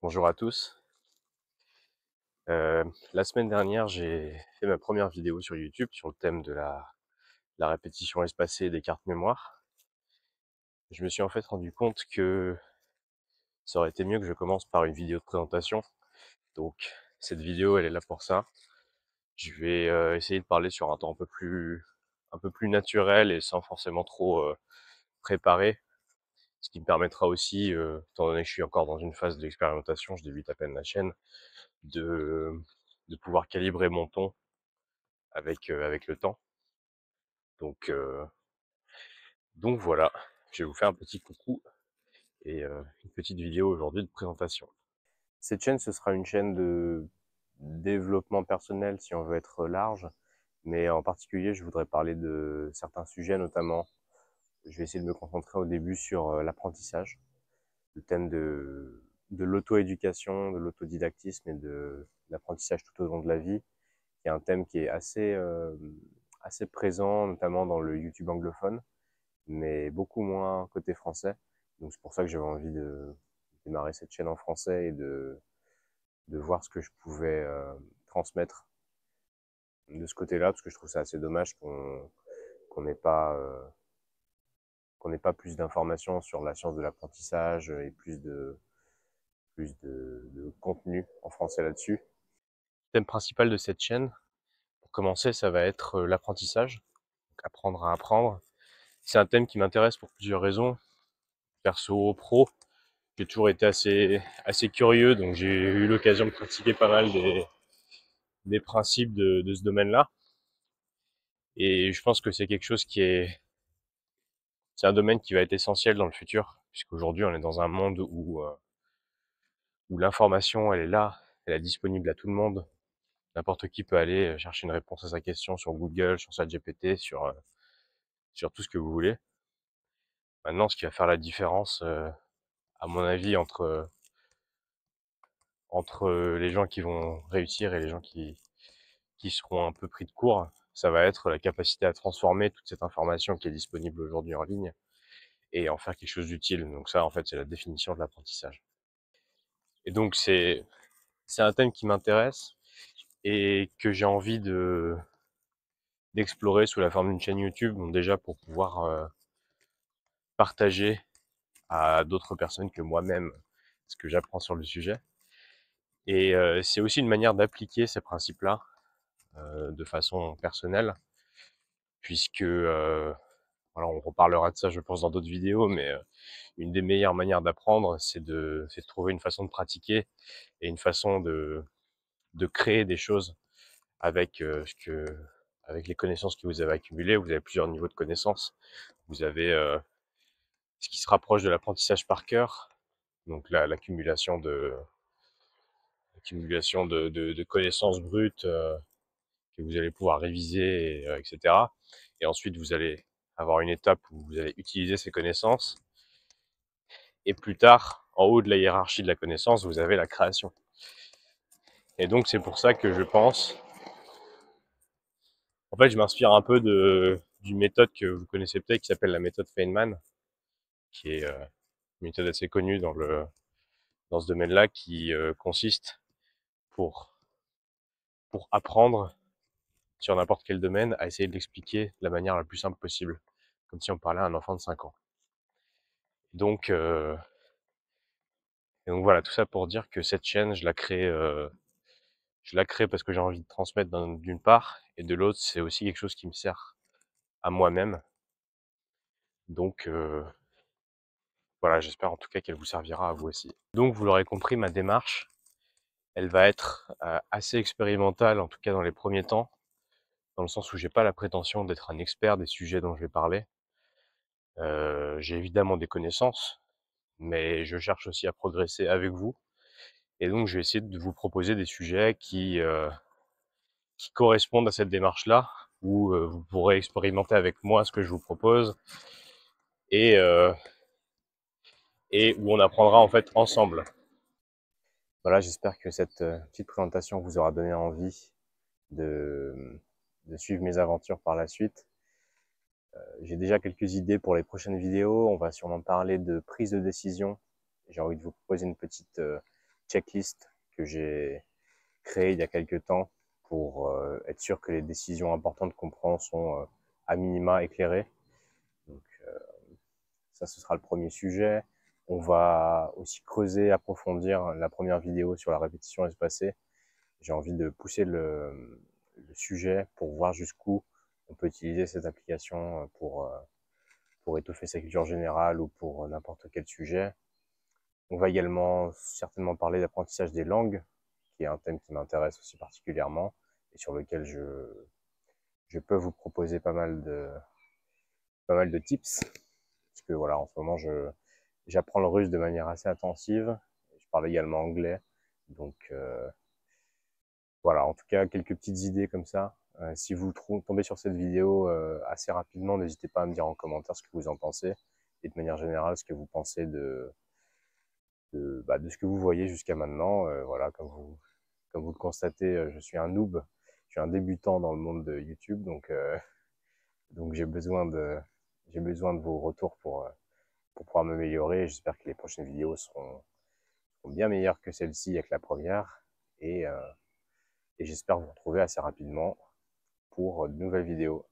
Bonjour à tous. La semaine dernière, j'ai fait ma première vidéo sur YouTube sur le thème de la répétition espacée des cartes mémoire. Je me suis en fait rendu compte que ça aurait été mieux que je commence par une vidéo de présentation. Donc cette vidéo, elle est là pour ça. Je vais essayer de parler sur un temps un peu plus naturel et sans forcément trop préparer. Ce qui me permettra aussi, étant donné que je suis encore dans une phase d'expérimentation, je débute à peine la chaîne, de, de pouvoir calibrer mon ton avec le temps. Donc, euh, donc voilà, je vais vous faire un petit coucou et une petite vidéo aujourd'hui de présentation. Cette chaîne, ce sera une chaîne de développement personnel si on veut être large, mais en particulier, je voudrais parler de certains sujets, notamment, je vais essayer de me concentrer au début sur l'apprentissage, le thème de l'auto-éducation, de l'autodidactisme et de l'apprentissage tout au long de la vie, qui est un thème qui est assez présent, notamment dans le YouTube anglophone, mais beaucoup moins côté français. Donc c'est pour ça que j'avais envie de démarrer cette chaîne en français et de voir ce que je pouvais transmettre de ce côté-là, parce que je trouve ça assez dommage qu'on n'ait pas qu'on n'ait pas plus d'informations sur la science de l'apprentissage et plus de contenu en français là-dessus. Le thème principal de cette chaîne, pour commencer, ça va être l'apprentissage, apprendre à apprendre. C'est un thème qui m'intéresse pour plusieurs raisons, perso, pro. J'ai toujours été assez curieux, donc j'ai eu l'occasion de pratiquer pas mal des principes de ce domaine-là. Et je pense que c'est quelque chose c'est un domaine qui va être essentiel dans le futur, puisqu'aujourd'hui on est dans un monde où l'information elle est là, elle est disponible à tout le monde. N'importe qui peut aller chercher une réponse à sa question sur Google, sur ChatGPT, sur tout ce que vous voulez. Maintenant, ce qui va faire la différence, à mon avis, entre les gens qui vont réussir et les gens qui seront un peu pris de court, ça va être la capacité à transformer toute cette information qui est disponible aujourd'hui en ligne et en faire quelque chose d'utile. Donc ça, en fait, c'est la définition de l'apprentissage. Et donc, c'est un thème qui m'intéresse et que j'ai envie d'explorer sous la forme d'une chaîne YouTube, donc déjà pour pouvoir partager à d'autres personnes que moi-même ce que j'apprends sur le sujet. Et c'est aussi une manière d'appliquer ces principes-là de façon personnelle, puisque alors on reparlera de ça, je pense, dans d'autres vidéos, mais une des meilleures manières d'apprendre, c'est de trouver une façon de pratiquer et une façon de créer des choses avec avec les connaissances que vous avez accumulées. Vous avez plusieurs niveaux de connaissances. Vous avez ce qui se rapproche de l'apprentissage par cœur, donc l'accumulation de connaissances brutes que vous allez pouvoir réviser, etc. Et ensuite, vous allez avoir une étape où vous allez utiliser ces connaissances. Et plus tard, en haut de la hiérarchie de la connaissance, vous avez la création. Et donc, c'est pour ça que je pense... En fait, je m'inspire un peu d'une méthode que vous connaissez peut-être, qui s'appelle la méthode Feynman, qui est une méthode assez connue dans ce domaine-là, qui consiste pour, pour apprendre sur n'importe quel domaine, à essayer de l'expliquer de la manière la plus simple possible, comme si on parlait à un enfant de 5 ans. Donc, et donc voilà, tout ça pour dire que cette chaîne, je la crée parce que j'ai envie de transmettre d'une part, et de l'autre, c'est aussi quelque chose qui me sert à moi-même. Donc voilà, j'espère en tout cas qu'elle vous servira à vous aussi. Donc vous l'aurez compris, ma démarche, elle va être assez expérimentale, en tout cas dans les premiers temps, dans le sens où j'ai pas la prétention d'être un expert des sujets dont je vais parler. J'ai évidemment des connaissances, mais je cherche aussi à progresser avec vous. Et donc, je vais essayer de vous proposer des sujets qui correspondent à cette démarche-là, où vous pourrez expérimenter avec moi ce que je vous propose et, euh, et où on apprendra en fait ensemble. Voilà, j'espère que cette petite présentation vous aura donné envie de, de suivre mes aventures par la suite. J'ai déjà quelques idées pour les prochaines vidéos. On va sûrement parler de prise de décision. J'ai envie de vous proposer une petite checklist que j'ai créée il y a quelques temps pour être sûr que les décisions importantes qu'on prend sont à minima éclairées. Donc ça, ce sera le premier sujet. On va aussi creuser, approfondir la première vidéo sur la répétition espacée. J'ai envie de pousser le sujet pour voir jusqu'où on peut utiliser cette application pour étoffer sa culture générale ou pour n'importe quel sujet. On va également certainement parler d'apprentissage des langues, qui est un thème qui m'intéresse aussi particulièrement et sur lequel je peux vous proposer pas mal de tips. Parce que voilà, en ce moment, j'apprends le russe de manière assez intensive. Je parle également anglais. Donc voilà, en tout cas, quelques petites idées comme ça. Si vous tombez sur cette vidéo assez rapidement, n'hésitez pas à me dire en commentaire ce que vous en pensez et de manière générale ce que vous pensez de ce que vous voyez jusqu'à maintenant. Voilà, comme vous le constatez, je suis un noob, je suis un débutant dans le monde de YouTube, donc j'ai besoin de vos retours pour pouvoir m'améliorer. J'espère que les prochaines vidéos seront bien meilleures que celle-ci avec la première. Et, euh, et j'espère vous retrouver assez rapidement pour de nouvelles vidéos.